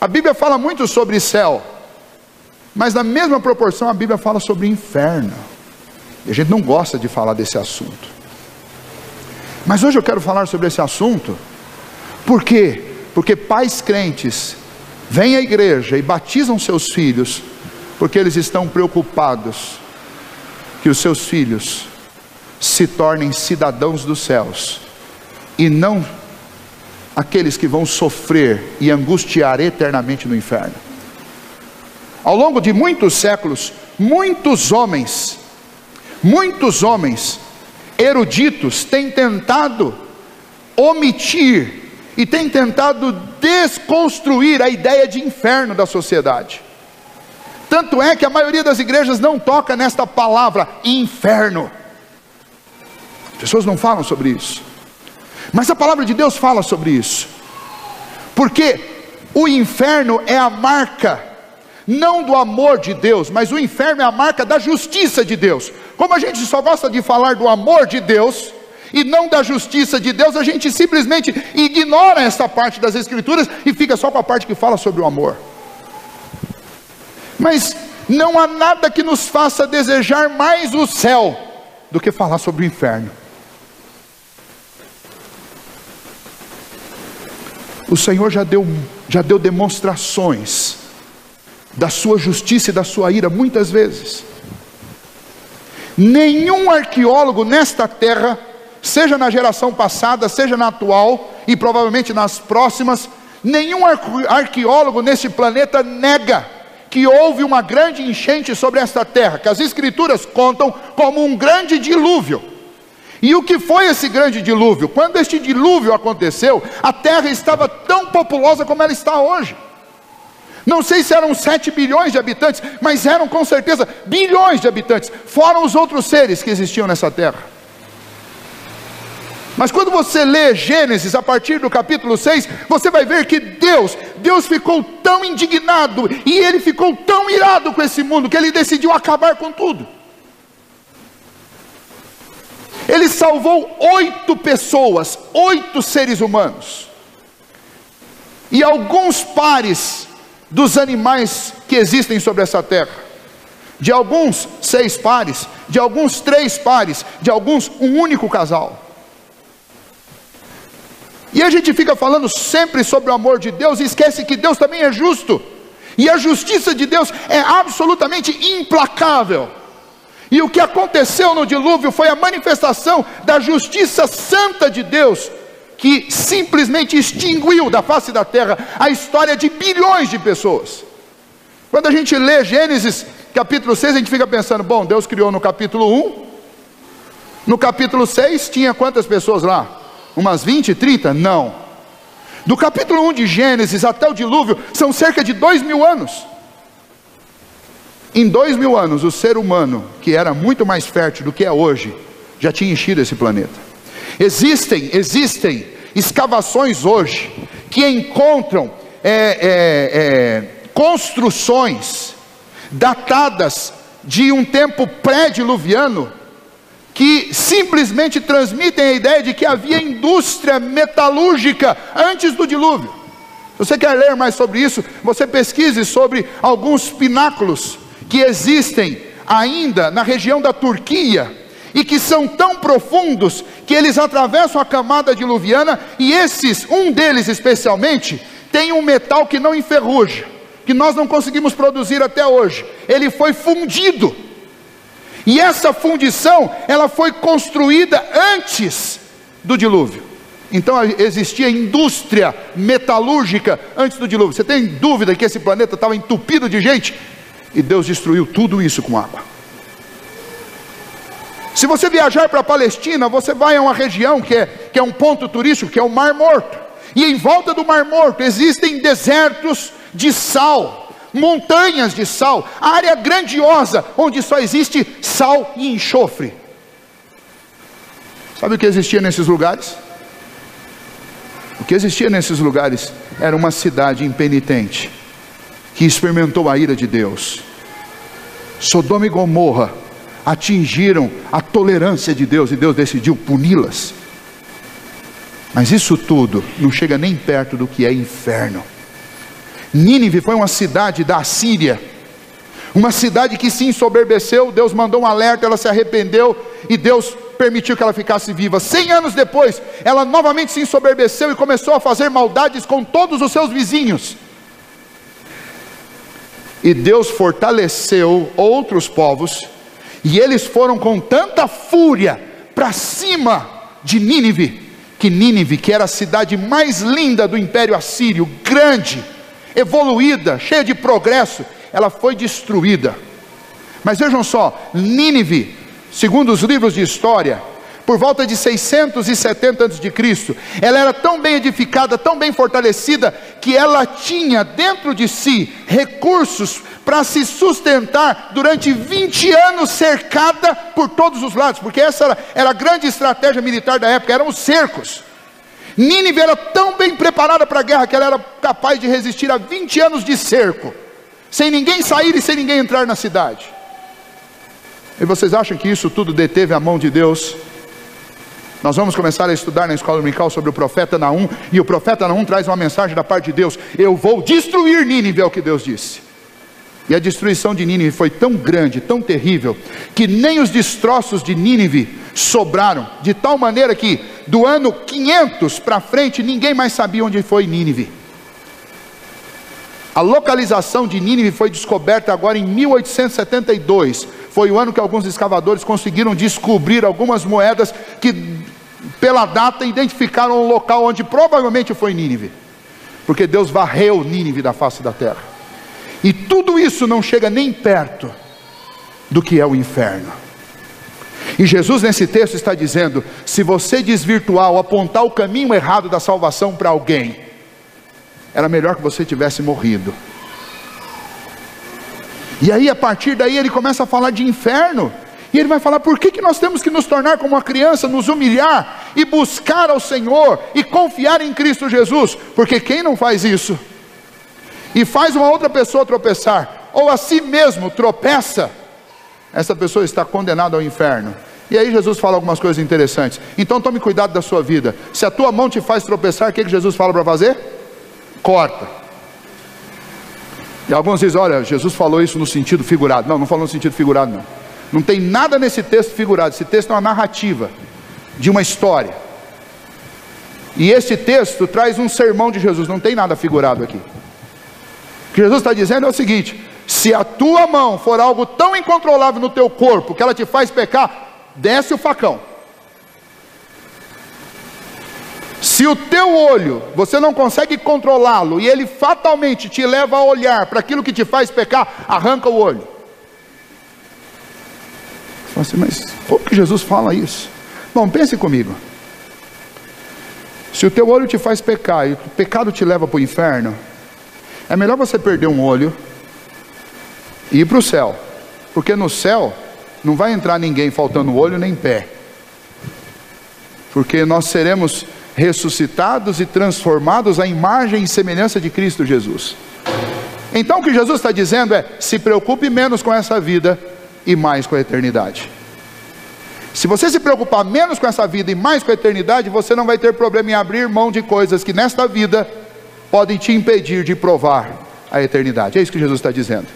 A Bíblia fala muito sobre céu, mas na mesma proporção a Bíblia fala sobre inferno. E a gente não gosta de falar desse assunto. Mas hoje eu quero falar sobre esse assunto. Por quê? Porque pais crentes vêm à igreja e batizam seus filhos, porque eles estão preocupados que os seus filhos se tornem cidadãos dos céus, e não aqueles que vão sofrer e angustiar eternamente no inferno. Ao longo de muitos séculos, muitos homens eruditos têm tentado omitir e têm tentado desconstruir a ideia de inferno da sociedade. Tanto é que a maioria das igrejas não toca nesta palavra inferno. As pessoas não falam sobre isso, mas a palavra de Deus fala sobre isso, porque o inferno é a marca, não do amor de Deus, mas o inferno é a marca da justiça de Deus. Como a gente só gosta de falar do amor de Deus e não da justiça de Deus, a gente simplesmente ignora essa parte das Escrituras e fica só com a parte que fala sobre o amor. Mas não há nada que nos faça desejar mais o céu do que falar sobre o inferno. O Senhor já deu demonstrações da sua justiça e da sua ira muitas vezes. Nenhum arqueólogo nesta terra, seja na geração passada, seja na atual e provavelmente nas próximas, nenhum arqueólogo neste planeta nega que houve uma grande enchente sobre esta terra, que as Escrituras contam como um grande dilúvio. E o que foi esse grande dilúvio? Quando este dilúvio aconteceu, a terra estava tão populosa como ela está hoje. Não sei se eram 7 bilhões de habitantes, mas eram com certeza bilhões de habitantes, fora os outros seres que existiam nessa terra. Mas quando você lê Gênesis, a partir do capítulo 6, você vai ver que Deus ficou tão indignado, e Ele ficou tão irado com esse mundo, que Ele decidiu acabar com tudo. Ele salvou 8 pessoas, 8 seres humanos, e alguns pares dos animais que existem sobre essa terra. De alguns 6 pares, de alguns 3 pares, de alguns um único casal. E a gente fica falando sempre sobre o amor de Deus e esquece que Deus também é justo, e a justiça de Deus é absolutamente implacável. E o que aconteceu no dilúvio foi a manifestação da justiça santa de Deus, que simplesmente extinguiu da face da terra a história de bilhões de pessoas. Quando a gente lê Gênesis capítulo 6, a gente fica pensando, bom, Deus criou no capítulo 1, no capítulo 6 tinha quantas pessoas lá? Umas 20, 30? Não. Do capítulo 1 de Gênesis até o dilúvio, são cerca de 2000 anos. Em 2000 anos, o ser humano, que era muito mais fértil do que é hoje, já tinha enchido esse planeta. Existem escavações hoje, que encontram construções datadas de um tempo pré-diluviano, que simplesmente transmitem a ideia de que havia indústria metalúrgica antes do dilúvio. Se você quer ler mais sobre isso, você pesquise sobre alguns pináculos que existem ainda na região da Turquia, e que são tão profundos que eles atravessam a camada diluviana, e um deles especialmente, tem um metal que não enferruja, que nós não conseguimos produzir até hoje. Ele foi fundido, e essa fundição, ela foi construída antes do dilúvio. Então existia indústria metalúrgica antes do dilúvio. Você tem dúvida que esse planeta estava entupido de gente? E Deus destruiu tudo isso com água. Se você viajar para a Palestina, você vai a uma região que é um ponto turístico, que é o Mar Morto. E em volta do Mar Morto existem desertos de sal, montanhas de sal, área grandiosa, onde só existe sal e enxofre. Sabe o que existia nesses lugares? O que existia nesses lugares era uma cidade impenitente, que experimentou a ira de Deus. Sodoma e Gomorra atingiram a tolerância de Deus, e Deus decidiu puni-las. Mas isso tudo não chega nem perto do que é inferno. Nínive foi uma cidade da Assíria, uma cidade que se ensoberbeceu. Deus mandou um alerta, ela se arrependeu e Deus permitiu que ela ficasse viva. 100 anos depois, ela novamente se ensoberbeceu e começou a fazer maldades com todos os seus vizinhos. E Deus fortaleceu outros povos, e eles foram com tanta fúria para cima de Nínive, que era a cidade mais linda do Império Assírio, grande, evoluída, cheia de progresso, ela foi destruída. Mas vejam só, Nínive, segundo os livros de história, por volta de 670 a.C., ela era tão bem edificada, tão bem fortalecida, que ela tinha dentro de si recursos para se sustentar durante 20 anos, cercada por todos os lados, porque essa era a grande estratégia militar da época, eram os cercos. Nínive era tão bem preparada para a guerra, que ela era capaz de resistir a 20 anos de cerco, sem ninguém sair e sem ninguém entrar na cidade. E vocês acham que isso tudo deteve a mão de Deus? Nós vamos começar a estudar na escola dominical sobre o profeta Naum, e o profeta Naum traz uma mensagem da parte de Deus: eu vou destruir Nínive, é o que Deus disse. E a destruição de Nínive foi tão grande, tão terrível, que nem os destroços de Nínive sobraram, de tal maneira que do ano 500 para frente ninguém mais sabia onde foi Nínive. A localização de Nínive foi descoberta agora em 1872, foi o ano que alguns escavadores conseguiram descobrir algumas moedas que pela data identificaram o local onde provavelmente foi Nínive, porque Deus varreu Nínive da face da terra. E tudo isso não chega nem perto do que é o inferno. E Jesus nesse texto está dizendo: se você desvirtuar ou apontar o caminho errado da salvação para alguém, era melhor que você tivesse morrido. E aí a partir daí ele começa a falar de inferno, e ele vai falar por que nós temos que nos tornar como uma criança, nos humilhar e buscar ao Senhor e confiar em Cristo Jesus, porque quem não faz isso e faz uma outra pessoa tropeçar, ou a si mesmo tropeça, essa pessoa está condenada ao inferno. E aí Jesus fala algumas coisas interessantes. Então tome cuidado da sua vida. Se a tua mão te faz tropeçar, o que Jesus fala para fazer? Corta. E alguns dizem: olha, Jesus falou isso no sentido figurado. Não, não falou no sentido figurado não. Não tem nada nesse texto figurado. Esse texto é uma narrativa de uma história. E esse texto traz um sermão de Jesus. Não tem nada figurado aqui. O que Jesus está dizendo é o seguinte: se a tua mão for algo tão incontrolável no teu corpo que ela te faz pecar, desce o facão. Se o teu olho, você não consegue controlá-lo, e ele fatalmente te leva a olhar para aquilo que te faz pecar, arranca o olho. Você fala assim: mas como que Jesus fala isso? Bom, pense comigo. Se o teu olho te faz pecar e o pecado te leva para o inferno, é melhor você perder um olho e ir para o céu, porque no céu não vai entrar ninguém faltando olho nem pé, porque nós seremos ressuscitados e transformados à imagem e semelhança de Cristo Jesus. Então o que Jesus está dizendo é: se preocupe menos com essa vida e mais com a eternidade. Se você se preocupar menos com essa vida e mais com a eternidade, você não vai ter problema em abrir mão de coisas que nesta vida podem te impedir de provar a eternidade. É isso que Jesus está dizendo.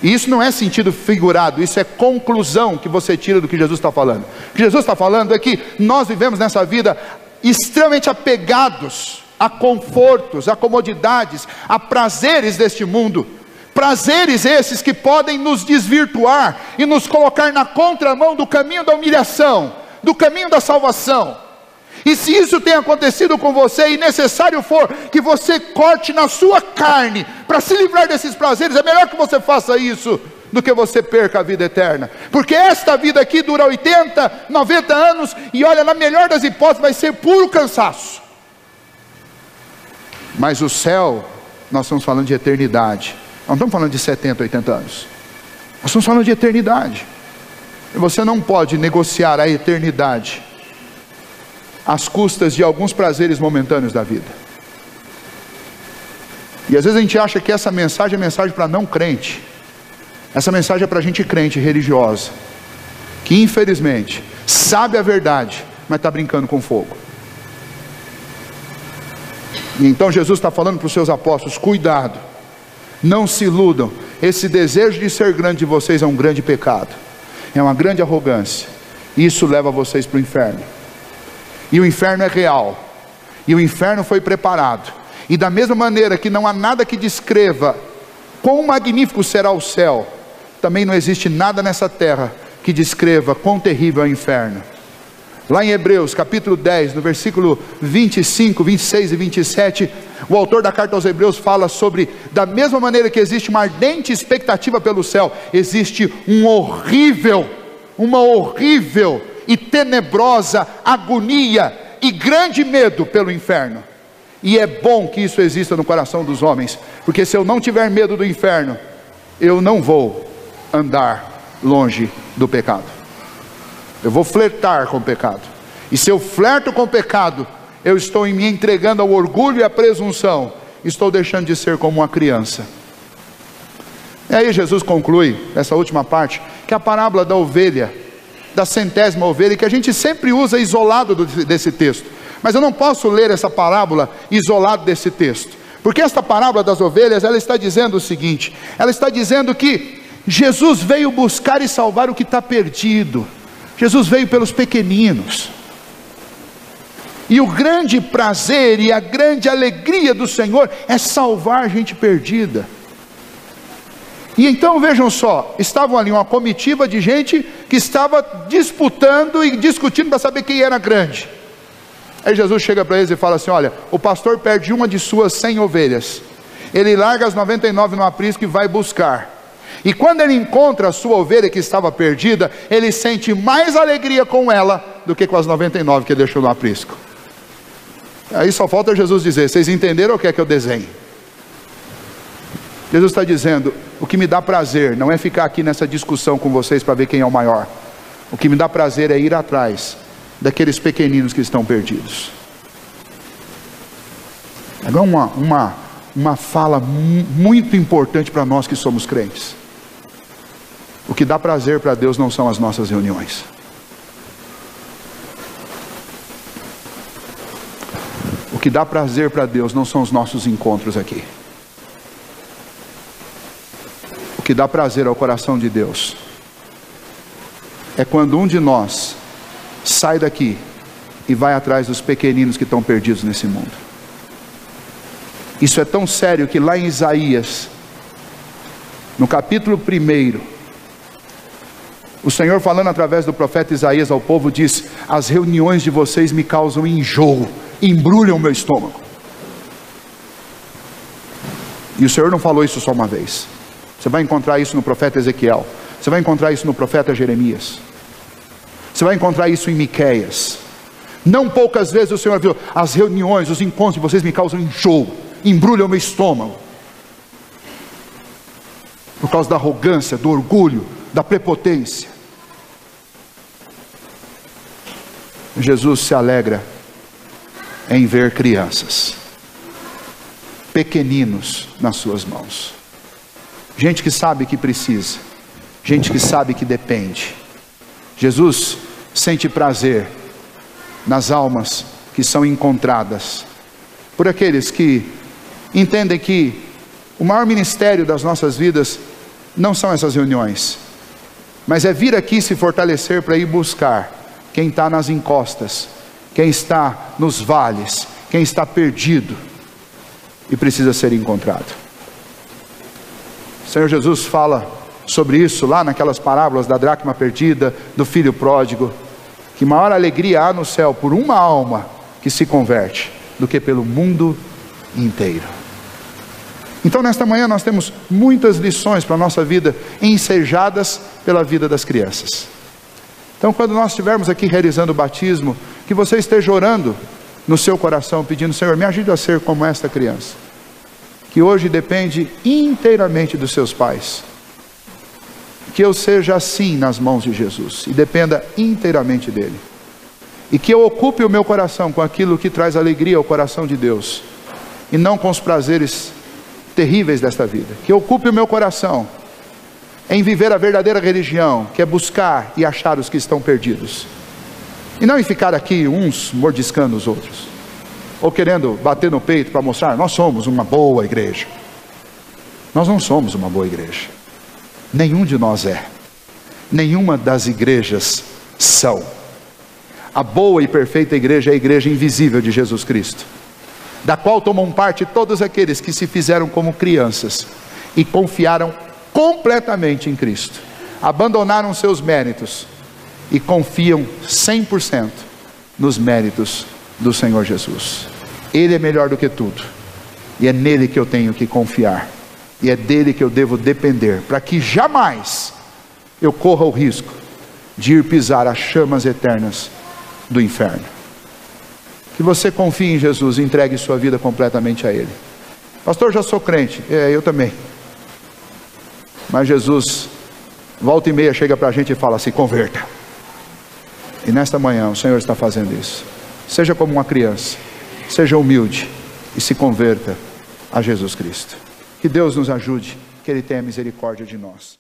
E isso não é sentido figurado, isso é conclusão que você tira do que Jesus está falando. O que Jesus está falando é que nós vivemos nessa vida extremamente apegados a confortos, a comodidades, a prazeres deste mundo. Prazeres esses que podem nos desvirtuar e nos colocar na contramão do caminho da humilhação, do caminho da salvação. E se isso tem acontecido com você, e necessário for que você corte na sua carne para se livrar desses prazeres, é melhor que você faça isso do que você perca a vida eterna. Porque esta vida aqui dura 80, 90 anos, e olha, na melhor das hipóteses vai ser puro cansaço. Mas o céu, nós estamos falando de eternidade. Não estamos falando de 70, 80 anos. Nós estamos falando de eternidade. E você não pode negociar a eternidade às custas de alguns prazeres momentâneos da vida. E às vezes a gente acha que essa mensagem é mensagem para não crente. Essa mensagem é para gente crente, religiosa, que infelizmente sabe a verdade, mas está brincando com fogo. E então Jesus está falando para os seus apóstolos: cuidado, Não se iludam, esse desejo de ser grande de vocês é um grande pecado, é uma grande arrogância, e isso leva vocês para o inferno. E o inferno é real, e o inferno foi preparado, e da mesma maneira que não há nada que descreva quão magnífico será o céu, também não existe nada nessa terra que descreva quão terrível é o inferno. Lá em Hebreus capítulo 10, no versículo 25, 26 e 27, o autor da carta aos Hebreus fala sobre, da mesma maneira que existe uma ardente expectativa pelo céu, existe uma horrível e tenebrosa agonia e grande medo pelo inferno. E é bom que isso exista no coração dos homens, porque se eu não tiver medo do inferno, eu não vou andar longe do pecado. Eu vou flertar com o pecado, e se eu flerto com o pecado, eu estou me entregando ao orgulho e à presunção, estou deixando de ser como uma criança. E aí Jesus conclui, essa última parte, que a parábola da ovelha, da centésima ovelha, que a gente sempre usa isolado desse texto, mas eu não posso ler essa parábola isolado desse texto, porque esta parábola das ovelhas, ela está dizendo o seguinte, ela está dizendo que Jesus veio buscar e salvar o que está perdido. Jesus veio pelos pequeninos, e o grande prazer e a grande alegria do Senhor é salvar gente perdida. E então vejam só, estavam ali uma comitiva de gente que estava disputando e discutindo para saber quem era grande. Aí Jesus chega para eles e fala assim: olha, o pastor perde uma de suas 100 ovelhas, ele larga as 99 no aprisco e vai buscar. E quando ele encontra a sua ovelha que estava perdida, ele sente mais alegria com ela do que com as 99 que ele deixou no aprisco. Aí só falta Jesus dizer: vocês entenderam o que é que eu desenho? Jesus está dizendo: o que me dá prazer não é ficar aqui nessa discussão com vocês para ver quem é o maior. O que me dá prazer é ir atrás daqueles pequeninos que estão perdidos. Agora uma fala muito importante para nós que somos crentes. O que dá prazer para Deus não são as nossas reuniões. O que dá prazer para Deus não são os nossos encontros aqui. O que dá prazer ao coração de Deus é quando um de nós sai daqui e vai atrás dos pequeninos que estão perdidos nesse mundo. Isso é tão sério que lá em Isaías, no capítulo 1, o Senhor, falando através do profeta Isaías ao povo, diz: as reuniões de vocês me causam enjoo, embrulham o meu estômago. E o Senhor não falou isso só uma vez. Você vai encontrar isso no profeta Ezequiel, você vai encontrar isso no profeta Jeremias, você vai encontrar isso em Miqueias. Não poucas vezes o Senhor viu: as reuniões, os encontros de vocês me causam enjoo, embrulham o meu estômago, por causa da arrogância, do orgulho, da prepotência. Jesus se alegra em ver crianças, pequeninos nas suas mãos, gente que sabe que precisa, gente que sabe que depende. Jesus sente prazer nas almas que são encontradas por aqueles que entendem que o maior ministério das nossas vidas não são essas reuniões, mas é vir aqui se fortalecer para ir buscar quem está nas encostas, quem está nos vales, quem está perdido e precisa ser encontrado. O Senhor Jesus fala sobre isso lá naquelas parábolas da dracma perdida, do filho pródigo, que maior alegria há no céu por uma alma que se converte do que pelo mundo inteiro. Então nesta manhã nós temos muitas lições para a nossa vida, ensejadas pela vida das crianças. Então quando nós estivermos aqui realizando o batismo, que você esteja orando no seu coração, pedindo: Senhor, me ajude a ser como esta criança, que hoje depende inteiramente dos seus pais. Que eu seja assim nas mãos de Jesus, e dependa inteiramente dele. E que eu ocupe o meu coração com aquilo que traz alegria ao coração de Deus, e não com os prazeres terríveis desta vida. Que eu ocupe o meu coração em viver a verdadeira religião, que é buscar e achar os que estão perdidos, e não em ficar aqui uns mordiscando os outros, ou querendo bater no peito para mostrar: nós somos uma boa igreja. Nós não somos uma boa igreja. Nenhum de nós é. Nenhuma das igrejas são. A boa e perfeita igreja é a igreja invisível de Jesus Cristo, da qual tomam parte todos aqueles que se fizeram como crianças e confiaram completamente em Cristo, abandonaram seus méritos e confiam 100% nos méritos do Senhor Jesus. Ele é melhor do que tudo, e é nele que eu tenho que confiar, e é dele que eu devo depender, para que jamais eu corra o risco de ir pisar as chamas eternas do inferno. Que você confie em Jesus e entregue sua vida completamente a Ele. Pastor, já sou crente. Eu também. Mas Jesus, volta e meia, chega para a gente e fala: se converta. E nesta manhã o Senhor está fazendo isso. Seja como uma criança, seja humilde e se converta a Jesus Cristo. Que Deus nos ajude, que Ele tenha misericórdia de nós.